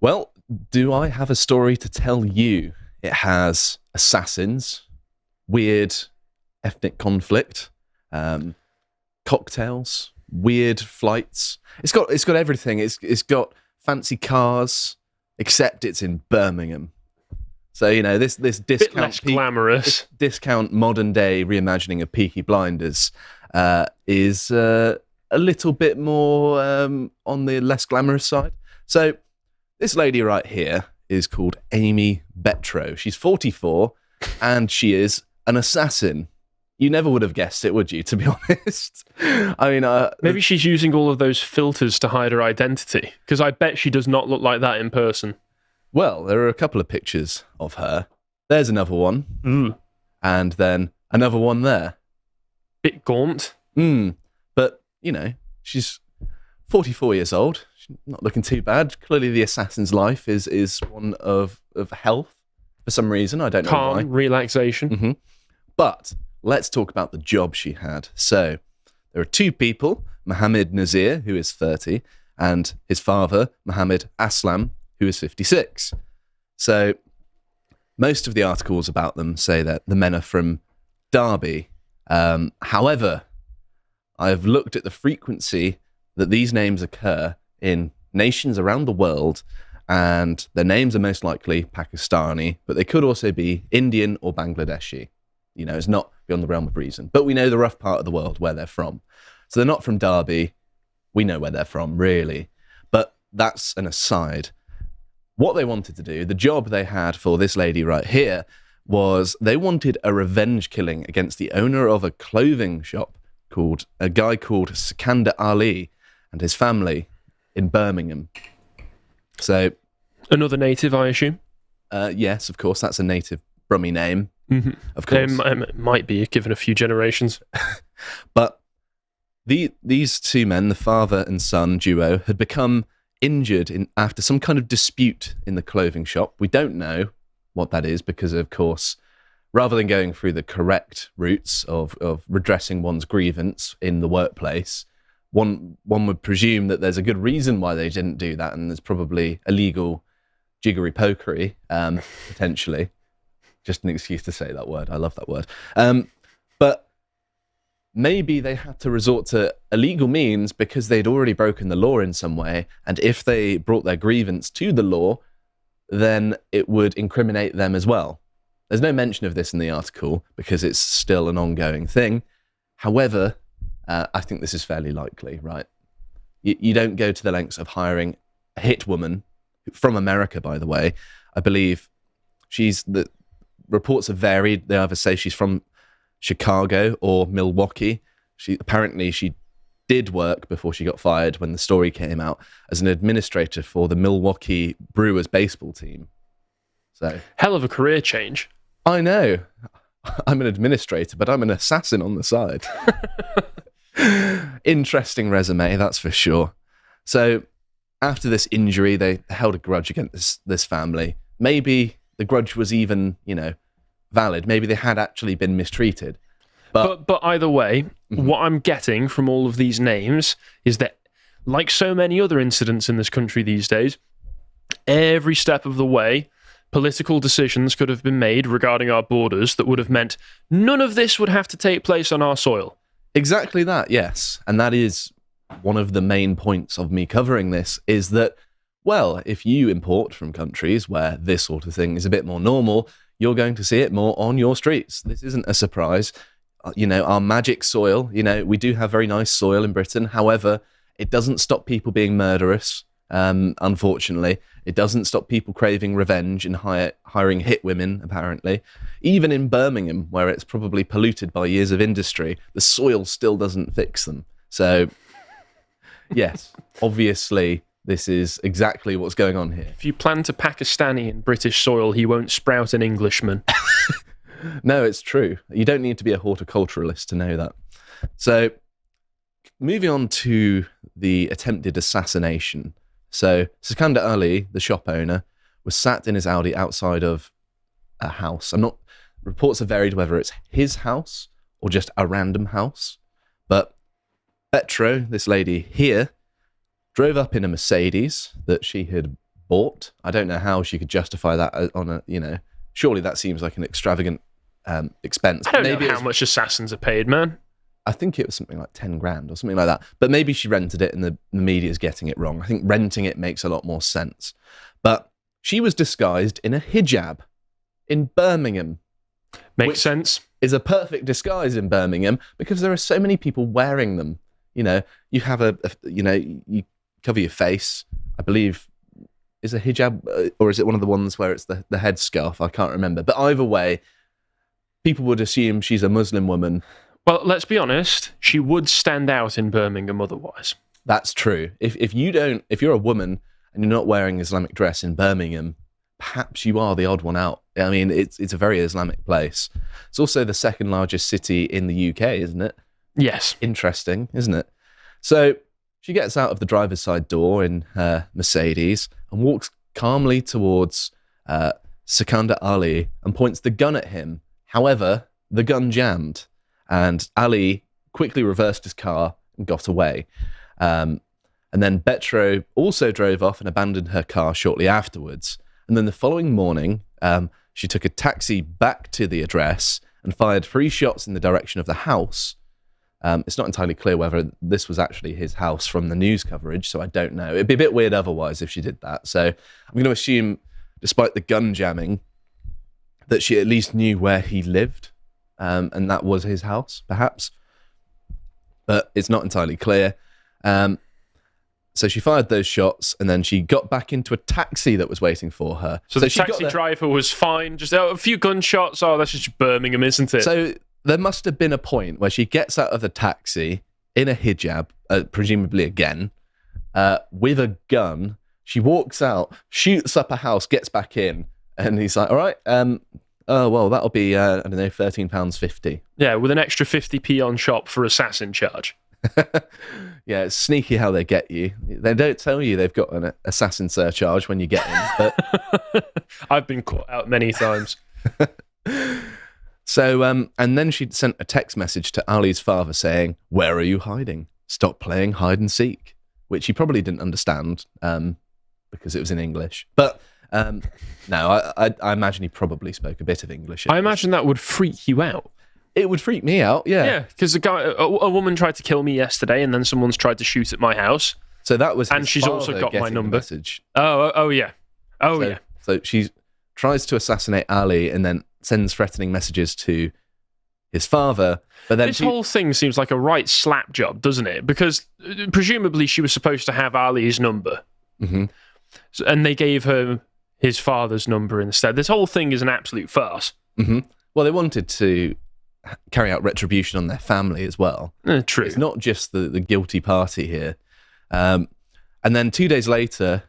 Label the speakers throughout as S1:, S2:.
S1: Well, do I have a story to tell you? It has assassins, weird ethnic conflict, cocktails, weird flights. It's got everything. It's got fancy cars, except it's in Birmingham. So, this discount...
S2: Bit less glamorous.
S1: This discount modern-day reimagining of Peaky Blinders is a little bit more on the less glamorous side. So, this lady right here is called Amy Betro. She's 44, and she is an assassin. You never would have guessed it, would you, to be honest? I mean...
S2: Maybe she's using all of those filters to hide her identity, because I bet she does not look like that in person.
S1: Well, there are a couple of pictures of her. There's another one.
S2: Mm.
S1: And then another one there.
S2: Bit gaunt.
S1: But, she's 44 years old. She's not looking too bad. Clearly the assassin's life is one of health for some reason. I don't know why.
S2: Calm, relaxation.
S1: Mm-hmm. But let's talk about the job she had. So there are two people, Mohammed Nazir, who is 30, and his father, Mohammed Aslam, who is 56. So most of the articles about them say that the men are from Derby. However, I've looked at the frequency that these names occur in nations around the world, and their names are most likely Pakistani, but they could also be Indian or Bangladeshi. It's not beyond the realm of reason. But we know the rough part of the world where they're from. So they're not from Derby. We know where they're from, really. But that's an aside. What they wanted to do, the job they had for this lady right here, was they wanted a revenge killing against the owner of a clothing shop a guy called Sikandar Ali and his family in Birmingham. So...
S2: Another native, I assume?
S1: Yes, of course. That's a native Brummie name.
S2: Mm-hmm.
S1: Of course.
S2: It might be, given a few generations.
S1: But these two men, the father and son duo, had become injured after some kind of dispute in the clothing shop. We don't know what that is because, of course, rather than going through the correct routes of redressing one's grievance in the workplace, one would presume that there's a good reason why they didn't do that, and there's probably illegal jiggery-pokery, potentially. Just an excuse to say that word. I love that word. But maybe they had to resort to illegal means because they'd already broken the law in some way, and if they brought their grievance to the law, then it would incriminate them as well. There's no mention of this in the article because it's still an ongoing thing. However, I think this is fairly likely, right? You don't go to the lengths of hiring a hit woman from America, by the way. I believe the reports have varied. They either say she's from Chicago or Milwaukee. She did work before she got fired when the story came out as an administrator for the Milwaukee Brewers baseball team. So
S2: hell of a career change.
S1: I know. I'm an administrator, but I'm an assassin on the side. Interesting resume, that's for sure. So after this injury, they held a grudge against this family. Maybe the grudge was even, valid. Maybe they had actually been mistreated. But
S2: either way, what I'm getting from all of these names is that, like so many other incidents in this country these days, every step of the way, political decisions could have been made regarding our borders that would have meant none of this would have to take place on our soil.
S1: Exactly that, yes. And that is one of the main points of me covering this, is that, well, if you import from countries where this sort of thing is a bit more normal, you're going to see it more on your streets. This isn't a surprise. Our magic soil, we do have very nice soil in Britain. However, it doesn't stop people being murderous. Unfortunately, it doesn't stop people craving revenge and hiring hit women, apparently. Even in Birmingham, where it's probably polluted by years of industry, the soil still doesn't fix them. So, yes, obviously, this is exactly what's going on here.
S2: If you plant a Pakistani in British soil, he won't sprout an Englishman.
S1: No, it's true. You don't need to be a horticulturalist to know that. So, moving on to the attempted assassination. So, Sikandar Ali, the shop owner, was sat in his Audi outside of a house. Reports have varied whether it's his house or just a random house. But Betro, this lady here, drove up in a Mercedes that she had bought. I don't know how she could justify that on a, surely that seems like an extravagant expense.
S2: I don't know how much assassins are paid, man.
S1: I think it was something like 10 grand or something like that. But maybe she rented it and the media's getting it wrong. I think renting it makes a lot more sense. But she was disguised in a hijab in Birmingham.
S2: Makes sense.
S1: Is a perfect disguise in Birmingham because there are so many people wearing them. You have you cover your face. I believe, is a hijab, or is it one of the ones where it's the headscarf? I can't remember. But either way, people would assume she's a Muslim woman.
S2: Well, let's be honest, she would stand out in Birmingham otherwise.
S1: That's true. If you're a woman and you're not wearing Islamic dress in Birmingham, perhaps you are the odd one out. I mean, it's a very Islamic place. It's also the second largest city in the UK, isn't it?
S2: Yes.
S1: Interesting, isn't it? So she gets out of the driver's side door in her Mercedes and walks calmly towards Sikandar Ali and points the gun at him. However, the gun jammed. And Ali quickly reversed his car and got away. And then Betro also drove off and abandoned her car shortly afterwards. And then the following morning, she took a taxi back to the address and fired 3 shots in the direction of the house. It's not entirely clear whether this was actually his house from the news coverage, so I don't know. It'd be a bit weird otherwise if she did that. So I'm going to assume, despite the gun jamming, that she at least knew where he lived. And that was his house, perhaps. But it's not entirely clear. So she fired those shots, and then she got back into a taxi that was waiting for her.
S2: So the taxi driver was fine, just a few gunshots. Oh, that's just Birmingham, isn't it?
S1: So there must have been a point where she gets out of the taxi in a hijab, presumably again, with a gun. She walks out, shoots up a house, gets back in, and he's like, all right, oh, well, that'll be, I don't know, £13.50.
S2: Yeah, with an extra 50p on shop for assassin charge.
S1: Yeah, it's sneaky how they get you. They don't tell you they've got an assassin surcharge when you get in. But
S2: I've been caught out many times.
S1: So, and then she sent a text message to Ali's father saying, "Where are you hiding? Stop playing hide and seek," which he probably didn't understand because it was in English. But no, I imagine he probably spoke a bit of English.
S2: I imagine that would freak you out.
S1: It would freak me out, yeah.
S2: Yeah, because a woman tried to kill me yesterday, and then someone's tried to shoot at my house.
S1: So that was his
S2: and she's also got my number.
S1: Message.
S2: Oh yeah. Yeah.
S1: So she tries to assassinate Ali and then sends threatening messages to his father. But then
S2: this whole thing seems like a right slap job, doesn't it? Because presumably she was supposed to have Ali's number, and they gave her his father's number instead. This whole thing is an absolute farce.
S1: Well, they wanted to carry out retribution on their family as well.
S2: True.
S1: It's not just the guilty party here. And then 2 days later,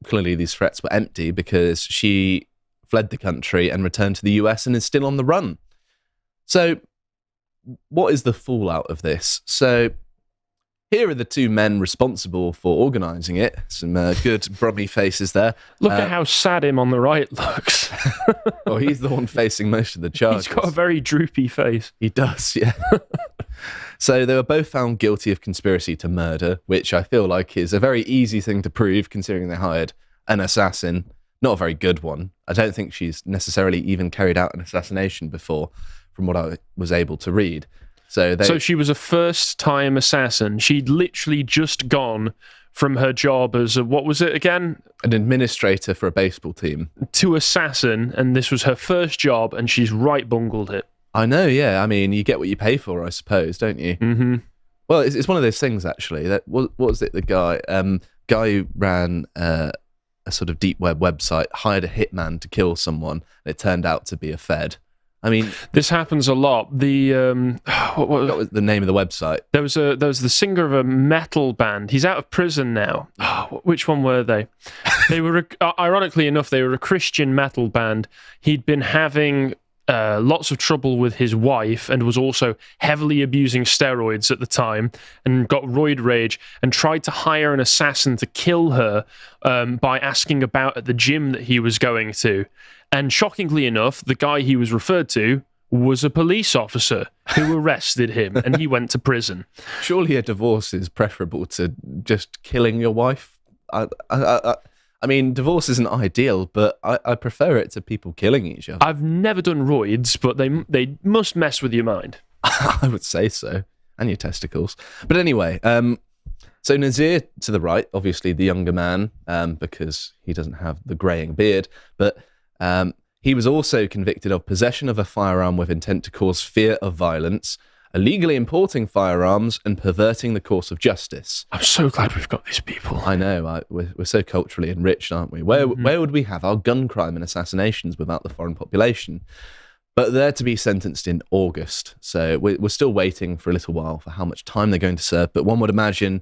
S1: clearly these threats were empty because she fled the country and returned to the US and is still on the run. So what is the fallout of this? So here are the 2 men responsible for organising it. Some good brummy faces there.
S2: Look at how sad him on the right looks.
S1: Well, he's the one facing most of the charges.
S2: He's got a very droopy face.
S1: He does, yeah. So they were both found guilty of conspiracy to murder, which I feel like is a very easy thing to prove considering they hired an assassin. Not a very good one. I don't think she's necessarily even carried out an assassination before, from what I was able to read. So
S2: she was a first-time assassin. She'd literally just gone from her job as what was it again?
S1: An administrator for a baseball team.
S2: To assassin, and this was her first job, and she's right bungled it.
S1: I know, yeah. I mean, you get what you pay for, I suppose, don't you?
S2: Mm-hmm.
S1: Well, it's one of those things, actually. That what was it? The guy who ran a sort of deep web website hired a hitman to kill someone, and it turned out to be a Fed. I mean,
S2: this happens a lot.
S1: What was the name of the website?
S2: There was the singer of a metal band. He's out of prison now. Oh, which one were they? They were ironically enough, they were a Christian metal band. He'd been having lots of trouble with his wife and was also heavily abusing steroids at the time and got roid rage and tried to hire an assassin to kill her by asking about at the gym that he was going to. And shockingly enough, the guy he was referred to was a police officer who arrested him and he went to prison.
S1: Surely a divorce is preferable to just killing your wife. I I mean, divorce isn't ideal, but I prefer it to people killing each other.
S2: I've never done roids, but they must mess with your mind.
S1: I would say so. And your testicles. But anyway, so Nazir to the right, obviously the younger man, because he doesn't have the greying beard, but he was also convicted of possession of a firearm with intent to cause fear of violence, illegally importing firearms, and perverting the course of justice.
S2: I'm so glad we've got these people.
S1: I know, we're so culturally enriched, aren't we? Where would we have our gun crime and assassinations without the foreign population? But they're to be sentenced in August, so we're still waiting for a little while for how much time they're going to serve, but one would imagine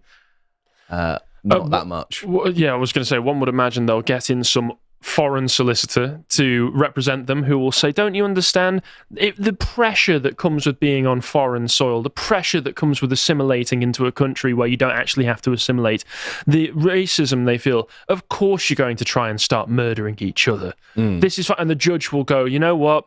S1: not that much.
S2: Yeah, I was going to say, one would imagine they'll get in some foreign solicitor to represent them who will say, don't you understand the pressure that comes with being on foreign soil, the pressure that comes with assimilating into a country where you don't actually have to assimilate, the racism they feel, of course you're going to try and start murdering each other. This is, and the judge will go, you know what,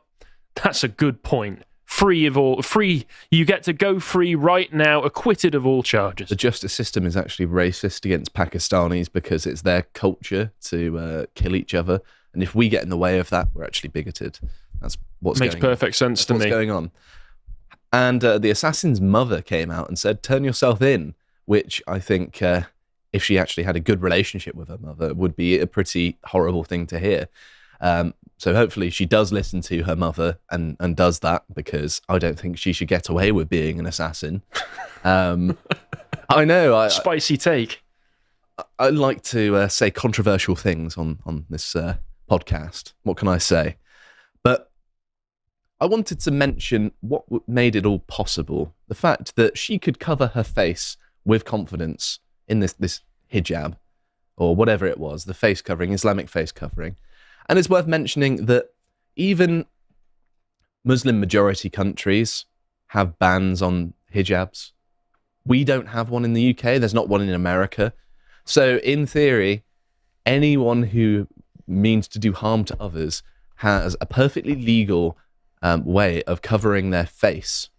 S2: that's a good point. Free, you get to go free right now, acquitted of all charges.
S1: The justice system is actually racist against Pakistanis because it's their culture to kill each other. And if we get in the way of that, we're actually bigoted. That's what's
S2: Makes perfect sense to me.
S1: What's going on. And the assassin's mother came out and said, turn yourself in, which I think, if she actually had a good relationship with her mother, would be a pretty horrible thing to hear. So hopefully she does listen to her mother and does that, because I don't think she should get away with being an assassin. I know.
S2: Spicy take.
S1: I like to say controversial things on this podcast. What can I say? But I wanted to mention what made it all possible. The fact that she could cover her face with confidence in this hijab, or whatever it was, the face covering, Islamic face covering. And it's worth mentioning that even Muslim majority countries have bans on hijabs. We don't have one in the UK. There's not one in America. So in theory, anyone who means to do harm to others has a perfectly legal way of covering their face,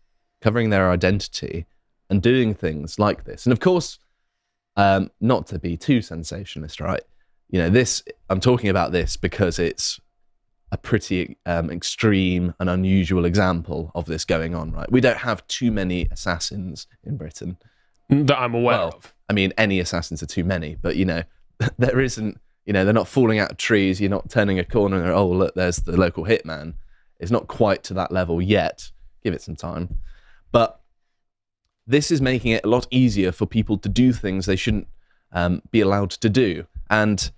S1: covering their identity, and doing things like this. And of course, not to be too sensationalist, right? You know, I'm talking about this because it's a pretty extreme and unusual example of this going on, right? We don't have too many assassins in Britain.
S2: That I'm aware of.
S1: I mean, any assassins are too many, but, you know, there isn't, you know, they're not falling out of trees. You're not turning a corner and, oh, look, there's the local hitman. It's not quite to that level yet. Give it some time. But this is making it a lot easier for people to do things they shouldn't be allowed to do. And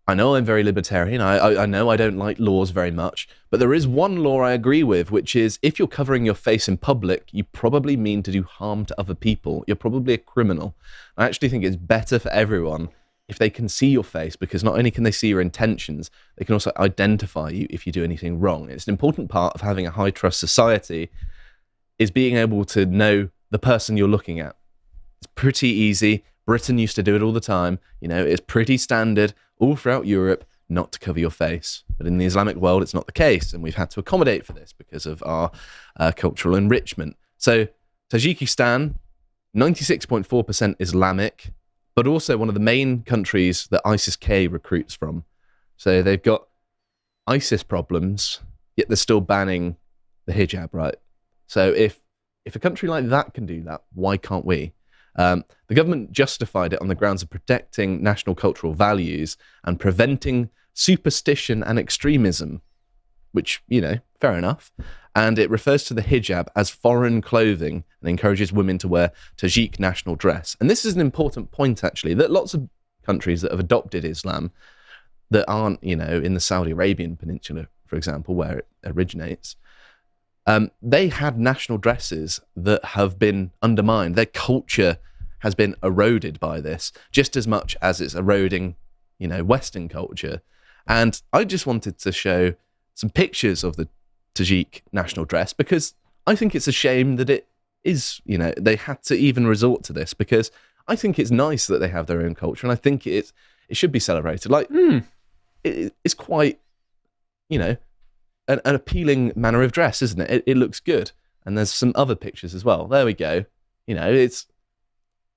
S1: I know I'm very libertarian. I know I don't like laws very much, but there is one law I agree with, which is if you're covering your face in public, you probably mean to do harm to other people. You're probably a criminal. I actually think it's better for everyone if they can see your face, because not only can they see your intentions, they can also identify you if you do anything wrong. It's an important part of having a high trust society, is being able to know the person you're looking at. It's pretty easy. Britain used to do it all the time. You know, it's pretty standard all throughout Europe not to cover your face. But in the Islamic world, it's not the case. And we've had to accommodate for this because of our cultural enrichment. So Tajikistan, 96.4% Islamic, but also one of the main countries that ISIS-K recruits from. So they've got ISIS problems, yet they're still banning the hijab, right? So if a country like that can do that, why can't we? The government justified it on the grounds of protecting national cultural values and preventing superstition and extremism, which, you know, fair enough. And it refers to the hijab as foreign clothing and encourages women to wear Tajik national dress. And this is an important point, actually, that lots of countries that have adopted Islam that aren't, you know, in the Saudi Arabian Peninsula, for example, where it originates, they had national dresses that have been undermined. Their culture has been eroded by this, just as much as it's eroding, you know, Western culture. And I just wanted to show some pictures of the Tajik national dress, because I think it's a shame that it is, you know, they had to even resort to this, because I think it's nice that they have their own culture, and I think it should be celebrated. Like, it's quite, you know, an appealing manner of dress, isn't it? It looks good. And there's some other pictures as well. There we go. You know,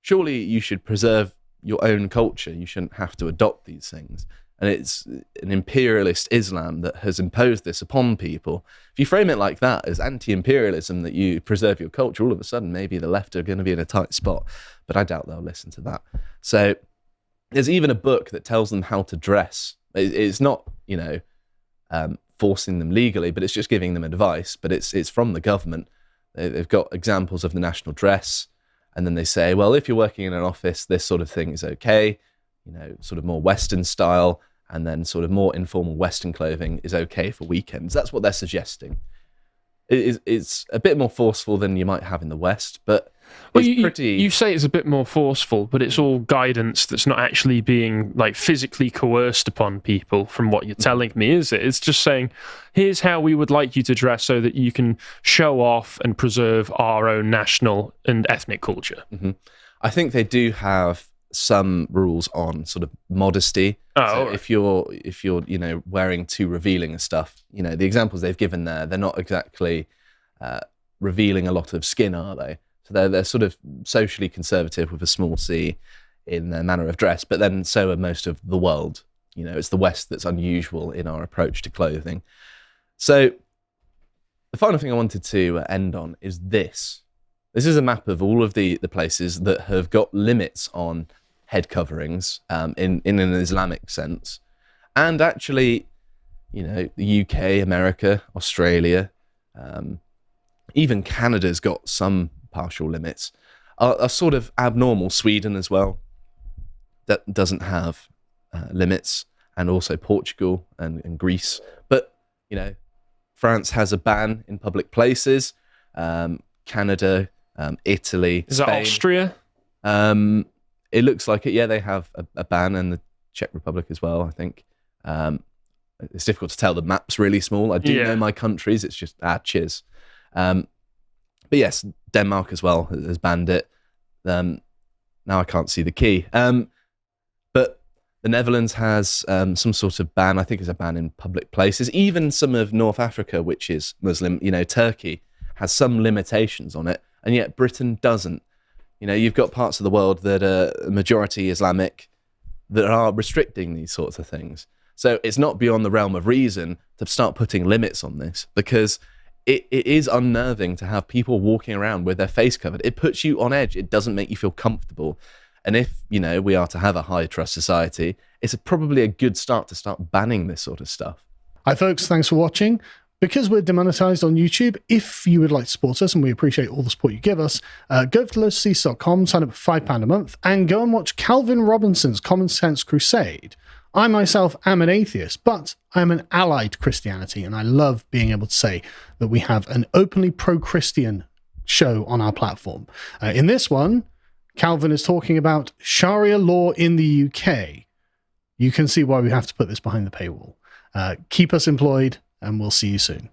S1: surely you should preserve your own culture. You shouldn't have to adopt these things. and it's an imperialist Islam that has imposed this upon people. If you frame it like that, as anti-imperialism, that you preserve your culture, all of a sudden maybe the left are going to be in a tight spot, but I doubt they'll listen to that. So there's even a book that tells them how to dress. It's not, forcing them legally, but it's just giving them advice, but it's from the government. They've got examples of the national dress, and then they say, well, if you're working in an office, this sort of thing is okay, sort of more Western style, and then sort of more informal Western clothing is okay for weekends. That's what they're suggesting. It's a bit more forceful than you might have in the West, but
S2: you say it's a bit more forceful, but it's all guidance that's not actually being like physically coerced upon people from what you're telling me, is it? It's just saying, here's how we would like you to dress so that you can show off and preserve our own national and ethnic culture.
S1: Mm-hmm. I think they do have some rules on sort of modesty. So if you're wearing too revealing stuff, the examples they've given there, they're not exactly revealing a lot of skin, are they? So they're sort of socially conservative with a small c in their manner of dress, but then so are most of the world. It's the West that's unusual in our approach to clothing. So the final thing I wanted to end on is this. This is a map of all of the places that have got limits on head coverings in an Islamic sense. And actually, the UK, America, Australia, even Canada's got some partial limits, are sort of abnormal. Sweden as well, that doesn't have limits, and also Portugal and Greece. But, France has a ban in public places, Canada, Italy,
S2: Is
S1: Spain.
S2: that Austria?
S1: It looks like it. Yeah, they have a ban, and the Czech Republic as well, I think. It's difficult to tell. The map's really small. I do know my countries. It's just, cheers. But yes, Denmark as well has banned it. Now I can't see the key. But the Netherlands has some sort of ban. I think it's a ban in public places. Even some of North Africa, which is Muslim, Turkey, has some limitations on it, and yet Britain doesn't. You've got parts of the world that are majority Islamic that are restricting these sorts of things. So it's not beyond the realm of reason to start putting limits on this, because it is unnerving to have people walking around with their face covered. It puts you on edge. It doesn't make you feel comfortable. And if, we are to have a high trust society, it's probably a good start to start banning this sort of stuff.
S3: Hi, folks. Thanks for watching. Because we're demonetized on YouTube, if you would like to support us, and we appreciate all the support you give us, go to lotus.com, sign up for £5 a month, and go and watch Calvin Robinson's Common Sense Crusade. I myself am an atheist, but I'm an allied Christianity, and I love being able to say that we have an openly pro-Christian show on our platform. In this one, Calvin is talking about Sharia law in the UK. You can see why we have to put this behind the paywall. Keep us employed, and we'll see you soon.